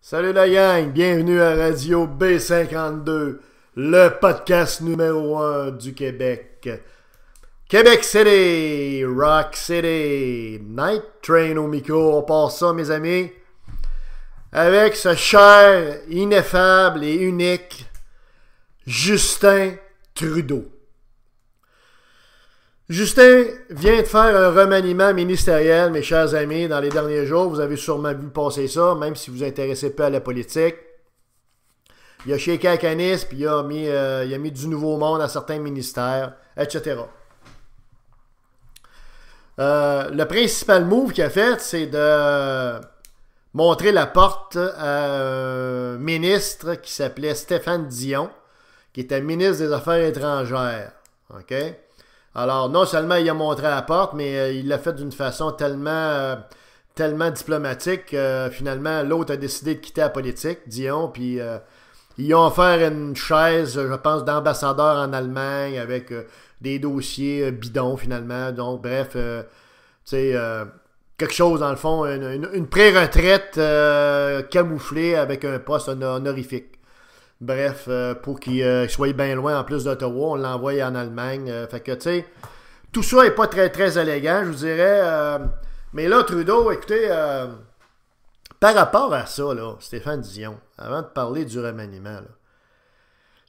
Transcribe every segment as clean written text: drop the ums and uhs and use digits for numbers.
Salut la gang, bienvenue à Radio B52, le podcast numéro 1 du Québec. Québec City, Rock City, Night Train au micro, on passe ça mes amis, avec ce cher, ineffable et unique Justin Trudeau. Justin vient de faire un remaniement ministériel, mes chers amis, dans les derniers jours. Vous avez sûrement vu passer ça, même si vous vous intéressez peu à la politique. Il a shaké la canisse, puis il a mis du nouveau monde à certains ministères, etc. Le principal move qu'il a fait, c'est de montrer la porte à un ministre qui s'appelait Stéphane Dion, qui était ministre des Affaires étrangères. OK? Alors, non seulement il a montré la porte, mais il l'a fait d'une façon tellement diplomatique que finalement, l'autre a décidé de quitter la politique, Dion, puis ils ont offert une chaise, je pense, d'ambassadeur en Allemagne avec des dossiers bidons, finalement. Donc, bref, tu sais, quelque chose, dans le fond, une pré-retraite camouflée avec un poste honorifique. Bref, pour qu'il soit bien loin en plus d'Ottawa, on l'envoie en Allemagne. Fait que, tu sais, tout ça n'est pas très, très élégant, je vous dirais. Mais là, Trudeau, écoutez, par rapport à ça, là, Stéphane Dion, avant de parler du remaniement, là,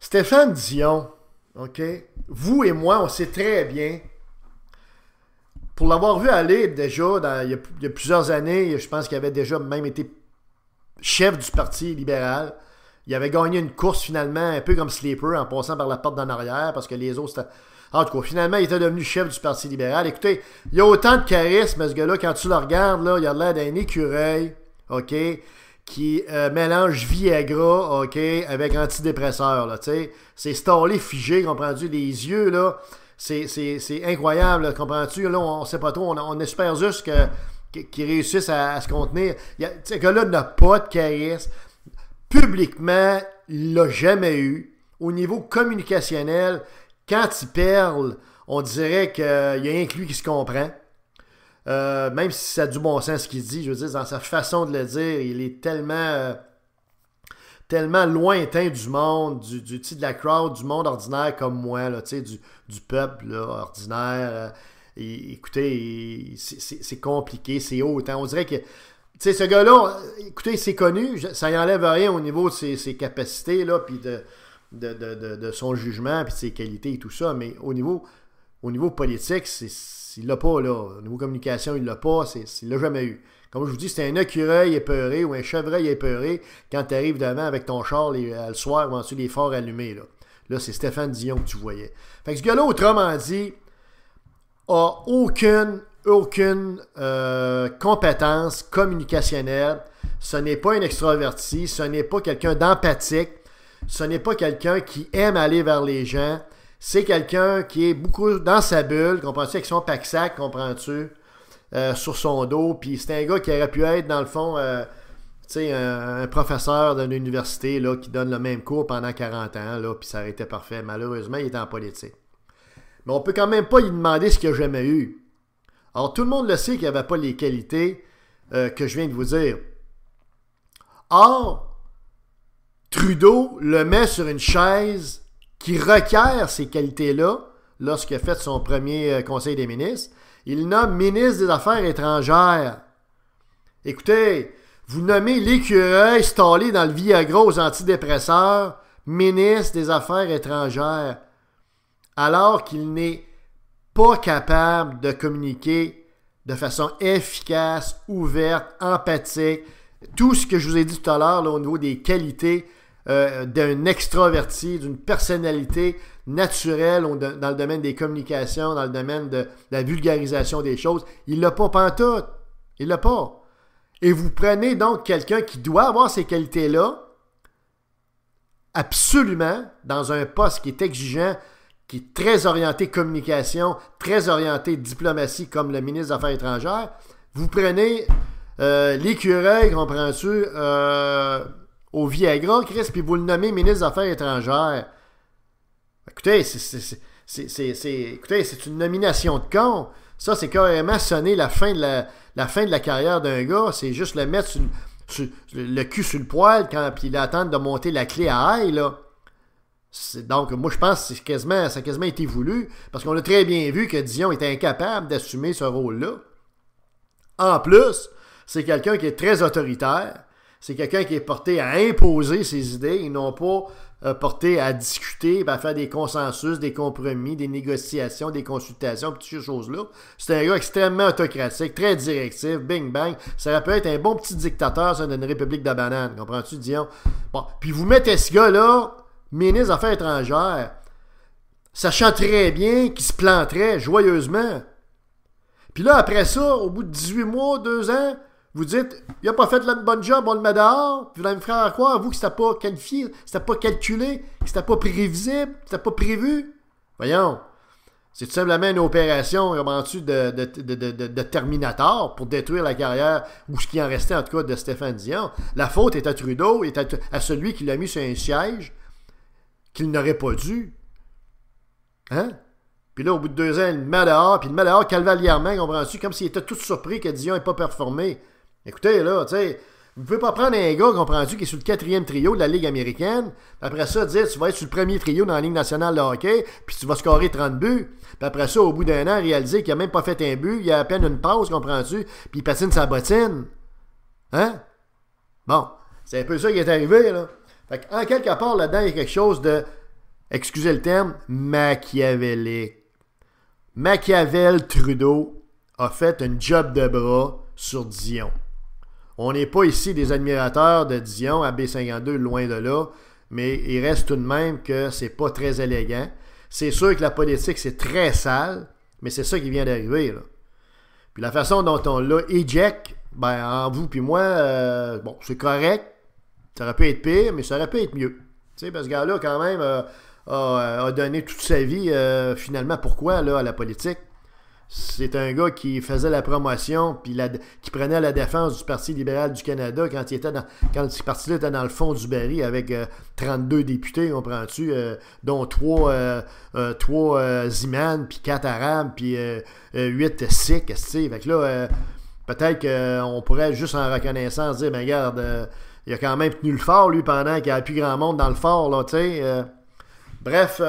Stéphane Dion, OK, vous et moi, on sait très bien, pour l'avoir vu aller déjà, il y a plusieurs années, je pense qu'il avait déjà même été chef du Parti libéral. Il avait gagné une course finalement, un peu comme Sleeper, en passant par la porte d'en arrière, parce que les autres, c'était... En tout cas, finalement, il était devenu chef du Parti libéral. Écoutez, il a autant de charisme, ce gars-là, quand tu le regardes, là, il a l'air d'un écureuil, OK, qui mélange Viagra, OK, avec antidépresseur, là, tu sais. C'est stallé, figé, comprends-tu, les yeux, là, c'est incroyable, là, comprends-tu, là, on sait pas trop, on espère juste qu'il réussisse à se contenir. Ce gars-là n'a pas de charisme. Publiquement, il l'a jamais eu. Au niveau communicationnel, quand il parle, on dirait qu'il y a rien que lui qui se comprend. Même si ça a du bon sens ce qu'il dit, je veux dire, dans sa façon de le dire, il est tellement lointain du monde, de la crowd, du monde ordinaire comme moi, là, du peuple là, ordinaire. Écoutez, c'est compliqué, c'est haut. On dirait que tu sais, ce gars-là, écoutez, c'est connu, ça n'enlève rien au niveau de ses capacités, là, puis de son jugement, puis de ses qualités et tout ça, mais au niveau politique, il l'a pas, là. Au niveau communication, il l'a pas, il l'a jamais eu. Comme je vous dis, c'est un écureuil épeuré ou un chevreuil épeuré quand tu arrives devant avec ton char le soir, avant les phares allumés, là. Là, c'est Stéphane Dion que tu voyais. Fait que ce gars-là, autrement dit, a aucune compétence communicationnelle. Ce n'est pas un extraverti, ce n'est pas quelqu'un d'empathique, ce n'est pas quelqu'un qui aime aller vers les gens. C'est quelqu'un qui est beaucoup dans sa bulle, comprends-tu, avec son pack-sac, comprends-tu, sur son dos. Puis c'est un gars qui aurait pu être, dans le fond, tu sais, un professeur d'une université là, qui donne le même cours pendant 40 ans, là, puis ça aurait été parfait. Malheureusement, il est en politique. Mais on peut quand même pas lui demander ce qu'il n'a jamais eu. Alors, tout le monde le sait qu'il n'avait pas les qualités que je viens de vous dire. Or, Trudeau le met sur une chaise qui requiert ces qualités-là lorsqu'il a fait son premier conseil des ministres. Il le nomme ministre des Affaires étrangères. Écoutez, vous nommez l'écureuil stallé dans le Viagra aux antidépresseurs ministre des Affaires étrangères, alors qu'il n'est pas capable de communiquer de façon efficace, ouverte, empathique. Tout ce que je vous ai dit tout à l'heure là, au niveau des qualités d'un extraverti, d'une personnalité naturelle dans le domaine des communications, dans le domaine de la vulgarisation des choses, il l'a pas pantoute. Il l'a pas. Et vous prenez donc quelqu'un qui doit avoir ces qualités-là, absolument, dans un poste qui est exigeant, qui est très orienté communication, très orienté diplomatie, comme le ministre des Affaires étrangères, vous prenez l'écureuil, comprends-tu, au Viagra, Chris, puis vous le nommez ministre des Affaires étrangères. Écoutez, écoutez, c'est une nomination de con. Ça, c'est carrément sonner la fin de la carrière d'un gars. C'est juste le mettre le cul sur le poil quand puis il attend de monter la clé à ail, là. Donc, moi, je pense que ça a quasiment été voulu, parce qu'on a très bien vu que Dion était incapable d'assumer ce rôle-là. En plus, c'est quelqu'un qui est très autoritaire, c'est quelqu'un qui est porté à imposer ses idées, et non pas porté à discuter, à faire des consensus, des compromis, des négociations, des consultations, toutes ces choses-là. C'est un gars extrêmement autocratique, très directif, bing bang. Ça peut être un bon petit dictateur, ça, d'une république de bananes. Comprends-tu, Dion? Bon, puis vous mettez ce gars-là, ministre des Affaires étrangères, sachant très bien qu'il se planterait joyeusement. Puis là, après ça, au bout de 18 mois, 2 ans, vous dites, il n'a pas fait le bonne job, on le met dehors. Puis vous allez me faire croire, vous, que c'était pas qualifié, que c'était pas calculé, que c'était pas prévisible, que c'était pas prévu. Voyons. C'est tout simplement une opération, comment-tu, de Terminator pour détruire la carrière, ou ce qui en restait en tout cas de Stéphane Dion. La faute est à Trudeau, est à celui qui l'a mis sur un siège qu'il n'aurait pas dû. Hein? Puis là, au bout de 2 ans, il le met dehors, puis il le met dehors cavalièrement, comprends-tu, comme s'il était tout surpris que Dion n'ait pas performé. Écoutez, là, tu sais, vous pouvez pas prendre un gars, comprends-tu, qui est sur le 4e trio de la Ligue américaine, puis après ça, dire, tu vas être sur le 1er trio dans la Ligue nationale de hockey, puis tu vas scorer 30 buts, puis après ça, au bout d'un an, réaliser qu'il a même pas fait un but, il a à peine une pause, comprends-tu, puis il patine sa bottine. Hein? Bon, c'est un peu ça qui est arrivé, là. Fait qu'en quelque part, là-dedans, il y a quelque chose de, excusez le terme, machiavélique. Machiavel Trudeau a fait un job de bras sur Dion. On n'est pas ici des admirateurs de Dion à B52, loin de là, mais il reste tout de même que c'est pas très élégant. C'est sûr que la politique, c'est très sale, mais c'est ça qui vient d'arriver, là. Puis la façon dont on l'a éjecté, ben, en vous puis moi, bon, c'est correct. Ça aurait pu être pire, mais ça aurait pu être mieux. Tu sais, parce que ce gars-là, quand même, a donné toute sa vie, finalement, pourquoi, là, à la politique? C'est un gars qui faisait la promotion, puis qui prenait la défense du Parti libéral du Canada quand ce parti-là était dans le fond du baril avec 32 députés, comprends-tu, dont 3 Ziman, puis 4 Arabes, puis 8 Sikhs, tu sais. Fait que là, peut-être qu'on pourrait juste en reconnaissance dire, ben regarde, il a quand même tenu le fort, lui, pendant qu'il n'y avait plus grand monde dans le fort, là, tu sais. Bref,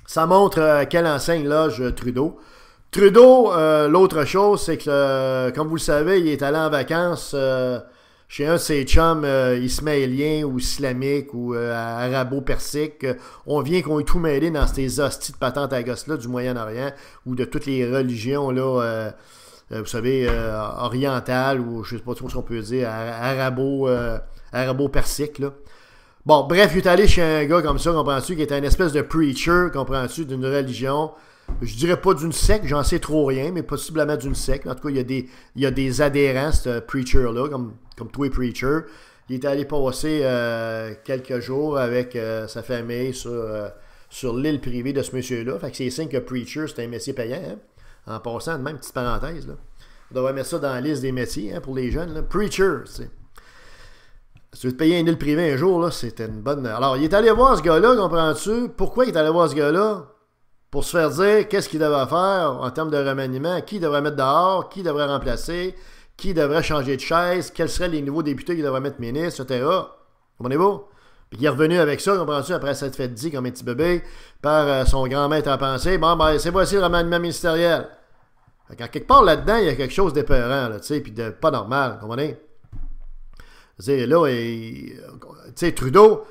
ça montre quelle enseigne loge Trudeau. Trudeau, l'autre chose, c'est que, comme vous le savez, il est allé en vacances chez un de ses chums ismaéliens ou islamiques ou arabo-persiques. On vient qu'on ait tout mêlé dans ces hosties de patentes à gosse-là du Moyen-Orient ou de toutes les religions, là, vous savez, orientales ou je ne sais pas trop ce qu'on peut dire, arabo-persiques, là. Bon, bref, il est allé chez un gars comme ça, comprends-tu, qui est un espèce de preacher, comprends-tu, d'une religion. Je dirais pas d'une secte, j'en sais trop rien, mais possiblement d'une secte. En tout cas, il y a des adhérents, ce preacher-là, comme tous les preachers. Il est allé passer quelques jours avec sa famille sur l'île privée de ce monsieur-là. Fait que c'est signe que preacher, c'est un métier payant, hein? En passant, de même, petite parenthèse, là. On devrait mettre ça dans la liste des métiers, hein, pour les jeunes, là. Preacher, tu sais. Si tu veux te payer une île privée un jour, là, c'était une bonne... Alors, il est allé voir ce gars-là, comprends-tu? Pourquoi il est allé voir ce gars-là? Pour se faire dire qu'est-ce qu'il devrait faire en termes de remaniement, qui devrait mettre dehors, qui devrait remplacer, qui devrait changer de chaise, quels seraient les nouveaux députés qui devraient mettre ministre, etc. Comprenez-vous? Puis il est revenu avec ça, comprends-tu, après s'être fait dit comme un petit bébé par son grand maître à penser, bon, ben, c'est voici le remaniement ministériel. Fait qu'en quelque part là-dedans, il y a quelque chose d'épeurant, là, tu sais, puis de pas normal, comprenez? C'est là, tu sais, Trudeau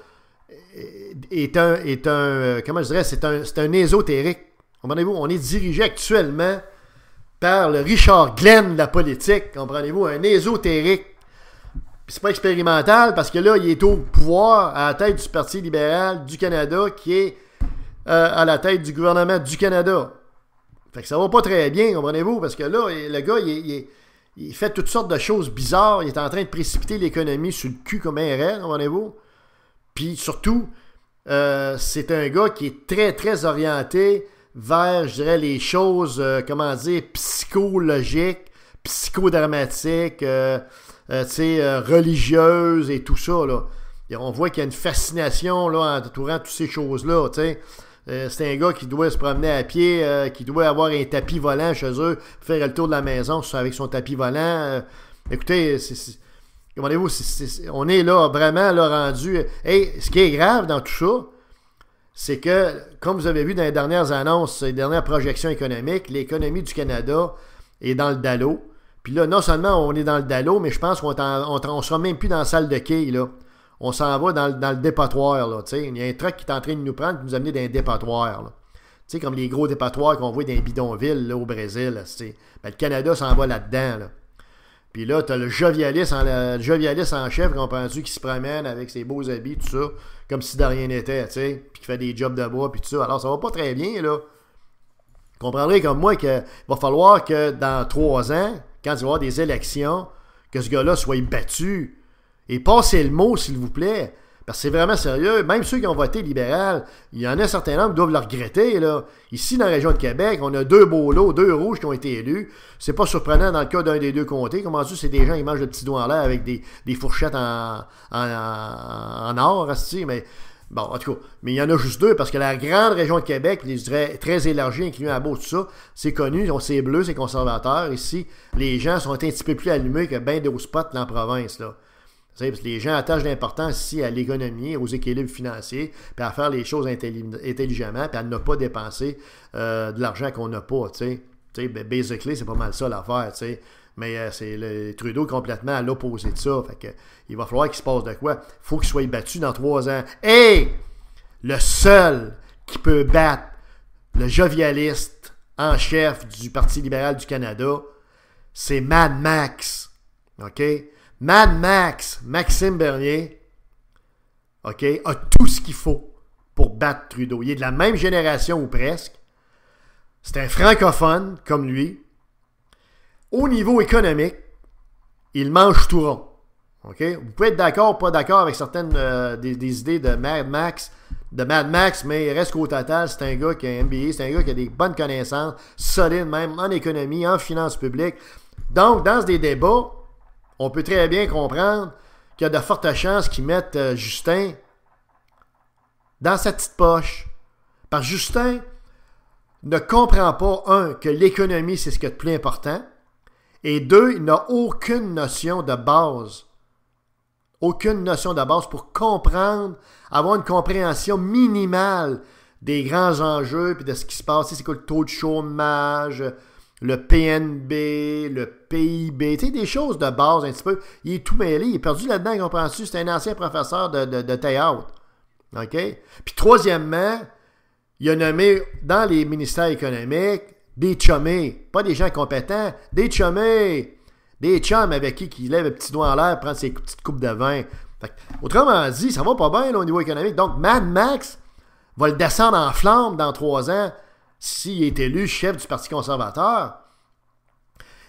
est un comment je dirais, c'est un ésotérique. Comprenez-vous? On est dirigé actuellement par le Richard Glenn de la politique. Comprenez-vous? Un ésotérique. Puis c'est pas expérimental parce que là, il est au pouvoir à la tête du Parti libéral du Canada qui est à la tête du gouvernement du Canada. Fait que ça va pas très bien, comprenez-vous? Parce que là, le gars, il fait toutes sortes de choses bizarres. Il est en train de précipiter l'économie sur le cul comme un raid, comprenez-vous? Puis surtout, c'est un gars qui est très, très orienté vers, je dirais, les choses, comment dire, psychologiques, psychodramatiques, religieuses et tout ça, là. Et on voit qu'il y a une fascination là, entourant toutes ces choses-là, tu sais. C'est un gars qui doit se promener à pied, qui doit avoir un tapis volant chez eux, faire le tour de la maison avec son tapis volant. Écoutez, Comprenez-vous, on est là, vraiment là, rendu... Et ce qui est grave dans tout ça, c'est que, comme vous avez vu dans les dernières annonces, les dernières projections économiques, l'économie du Canada est dans le dallo. Puis là, non seulement on est dans le dallo, mais je pense qu'on ne sera même plus dans la salle de quai, là. On s'en va dans le dépotoir, là, tu sais. Il y a un truck qui est en train de nous prendre, de nous amener dans un dépotoir, là. Tu sais, comme les gros dépotoirs qu'on voit dans les bidonvilles, là, au Brésil, là, tu sais. Ben, le Canada s'en va là-dedans, là. Puis là, t'as le jovialiste en chef, comprends-tu, qui se promène avec ses beaux habits, tout ça, comme si de rien n'était, tu sais, puis qui fait des jobs de bois, puis tout ça. Alors, ça va pas très bien, là. Vous comprendrez comme moi qu'il va falloir que dans 3 ans, quand il va y avoir des élections, que ce gars-là soit battu. Et passez le mot, s'il vous plaît. Parce que c'est vraiment sérieux. Même ceux qui ont voté libéral, il y en a un certain nombre qui doivent le regretter, là. Ici, dans la région de Québec, on a 2 beaux lots, 2 rouges qui ont été élus. C'est pas surprenant dans le cas d'un des 2 comtés. Comment ça, c'est des gens qui mangent le petit doigt en l'air avec des fourchettes en or, mais bon, en tout cas, mais il y en a juste 2 parce que la grande région de Québec, je dirais très élargie, incluant la Beauce, tout ça, c'est connu, c'est bleu, c'est conservateur. Ici, les gens sont un petit peu plus allumés que bien d'autres spots dans la province, là. Parce que les gens attachent d'importance ici à l'économie, aux équilibres financiers, puis à faire les choses intelligemment, puis à ne pas dépenser de l'argent qu'on n'a pas. Basically, c'est pas mal ça l'affaire. Mais c'est le Trudeau complètement à l'opposé de ça. Fait que, il va falloir qu'il se passe de quoi. Il faut qu'il soit battu dans 3 ans. Et le seul qui peut battre le jovialiste en chef du Parti libéral du Canada, c'est Mad Max. OK? Mad Max, Maxime Bernier, OK, a tout ce qu'il faut pour battre Trudeau. Il est de la même génération ou presque. C'est un francophone comme lui. Au niveau économique, il mange tout rond. OK? Vous pouvez être d'accord ou pas d'accord avec certaines des idées de Mad Max, mais il reste qu'au total, c'est un gars qui a un MBA, c'est un gars qui a des bonnes connaissances, solides même en économie, en finances publiques. Donc, dans des débats, on peut très bien comprendre qu'il y a de fortes chances qu'ils mettent Justin dans sa petite poche. Parce que Justin ne comprend pas, 1, que l'économie, c'est ce qui est le plus important, et 2, il n'a aucune notion de base. Aucune notion de base pour comprendre, avoir une compréhension minimale des grands enjeux, puis de ce qui se passe. C'est quoi le taux de chômage, le PNB, le PIB, tu sais, des choses de base un petit peu. Il est tout mêlé, il est perdu là-dedans, comprends-tu? C'est un ancien professeur de théâtre. OK? Puis troisièmement, il a nommé dans les ministères économiques des chummés, pas des gens compétents, des chummés, des chums avec qui il lève le petit doigt en l'air, prend ses petites coupes de vin. Fait que, autrement dit, ça va pas bien là, au niveau économique. Donc, Mad Max va le descendre en flamme dans 3 ans s'il est élu chef du Parti conservateur.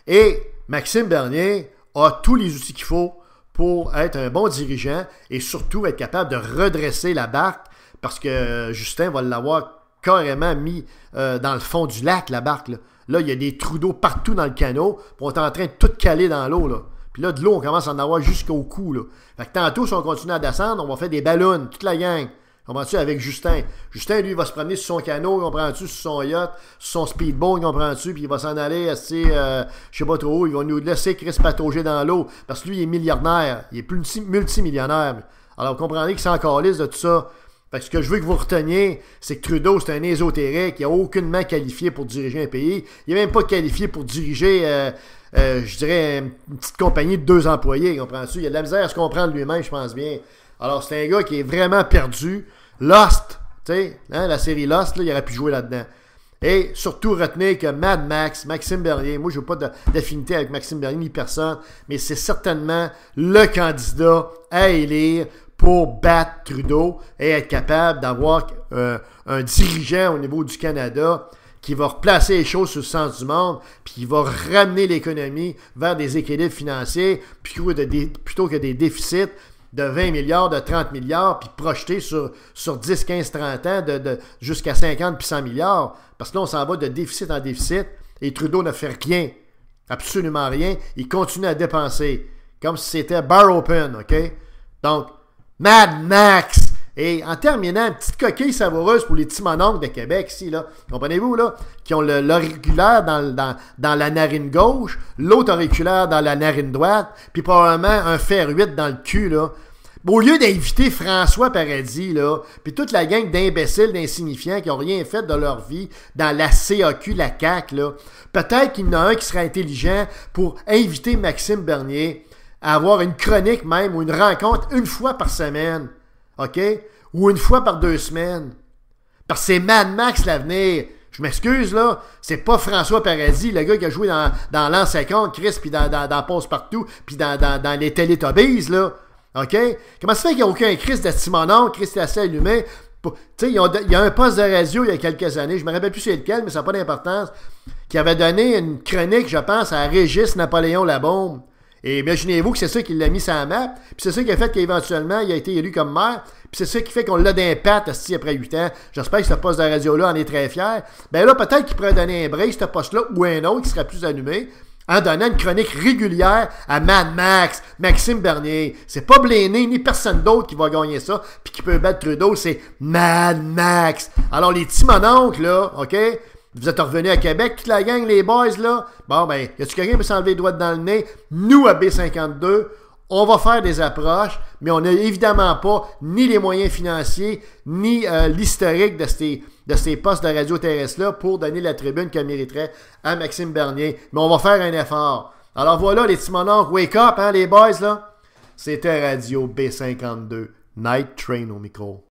Et Maxime Bernier a tous les outils qu'il faut pour être un bon dirigeant et surtout être capable de redresser la barque parce que Justin va l'avoir carrément mis dans le fond du lac, la barque. Là, il y a des trous d'eau partout dans le canot, puis on est en train de tout caler dans l'eau, là. Puis là, de l'eau, on commence à en avoir jusqu'au cou, là. Fait que tantôt, si on continue à descendre, on va faire des ballons, toute la gang. Comprends-tu, avec Justin. Justin, lui, il va se promener sur son canot, comprends-tu, sur son yacht, sur son speedboat, comprends-tu, puis il va s'en aller, je sais pas trop où, il va nous laisser Chris patauger dans l'eau, parce que lui, il est millionnaire, il est multimillionnaire. Alors, vous comprenez qu'il s'en calisse de tout ça. Fait que ce que je veux que vous reteniez, c'est que Trudeau, c'est un ésotérique, il n'a aucunement qualifié pour diriger un pays, il n'est même pas qualifié pour diriger, je dirais, une petite compagnie de 2 employés, comprends-tu, il a de la misère à se comprendre lui-même, je pense bien. Alors, c'est un gars qui est vraiment perdu. Lost, tu sais, hein, la série Lost, là, il aurait pu jouer là-dedans. Et surtout, retenez que Mad Max, Maxime Bernier, moi, je n'ai pas d'affinité avec Maxime Bernier ni personne, mais c'est certainement le candidat à élire pour battre Trudeau et être capable d'avoir un dirigeant au niveau du Canada qui va replacer les choses sur le sens du monde, puis qui va ramener l'économie vers des équilibres financiers, plutôt que des déficits de 20 milliards, de 30 milliards, puis projeté sur 10, 15, 30 ans jusqu'à 50 puis 100 milliards. Parce que là, on s'en va de déficit en déficit et Trudeau ne fait rien. Absolument rien. Il continue à dépenser. Comme si c'était bar open, OK? Donc, Mad Max, Et en terminant, une petite coquille savoureuse pour les petits mononcles de Québec ici, là. Comprenez-vous, là? Qui ont l'auriculaire dans la narine gauche, l'autre auriculaire dans la narine droite, puis probablement un fer 8 dans le cul, là. Au lieu d'inviter François Paradis, là, puis toute la gang d'imbéciles, d'insignifiants qui n'ont rien fait de leur vie dans la CAQ, la CAQ, là, peut-être qu'il y en a un qui serait intelligent pour inviter Maxime Bernier à avoir une chronique même ou une rencontre une fois par semaine, OK? Ou une fois par 2 semaines. Parce que c'est Mad Max l'avenir. Je m'excuse, là, c'est pas François Paradis, le gars qui a joué dans l'an 50, Chris, puis dans Passe-Partout, puis dans les Teletubbies, là. OK? Comment ça fait qu'il n'y a aucun Chris de Simonon, Chris assez allumé? Tu sais, il y a un poste de radio il y a quelques années, je me rappelle plus c'est lequel, mais ça n'a pas d'importance, qui avait donné une chronique, je pense, à Régis Napoléon Labombe. Et imaginez-vous que c'est ça qui l'a mis sur la map, puis c'est ça qui a fait qu'éventuellement, il a été élu comme maire, puis c'est ça qui fait qu'on l'a d'impact après 8 ans. J'espère que ce poste de radio-là en est très fier. Ben là, peut-être qu'il pourrait donner un break, ce poste-là, ou un autre qui serait plus allumé, en donnant une chronique régulière à Mad Max, Maxime Bernier. C'est pas Bléné ni personne d'autre qui va gagner ça, puis qui peut battre Trudeau, c'est Mad Max. Alors les petits mononcles, là, OK? Vous êtes revenus à Québec, toute la gang, les boys, là. Bon, ben, y a-tu quelqu'un qui peut s'enlever les doigts dans le nez? Nous, à B52, on va faire des approches, mais on n'a évidemment pas ni les moyens financiers, ni l'historique de ces postes de radio terrestre-là pour donner la tribune qu'elle mériterait à Maxime Bernier. Mais on va faire un effort. Alors voilà, les petits mononcles, wake up, hein, les boys, là. C'était Radio B52, Night Train au micro.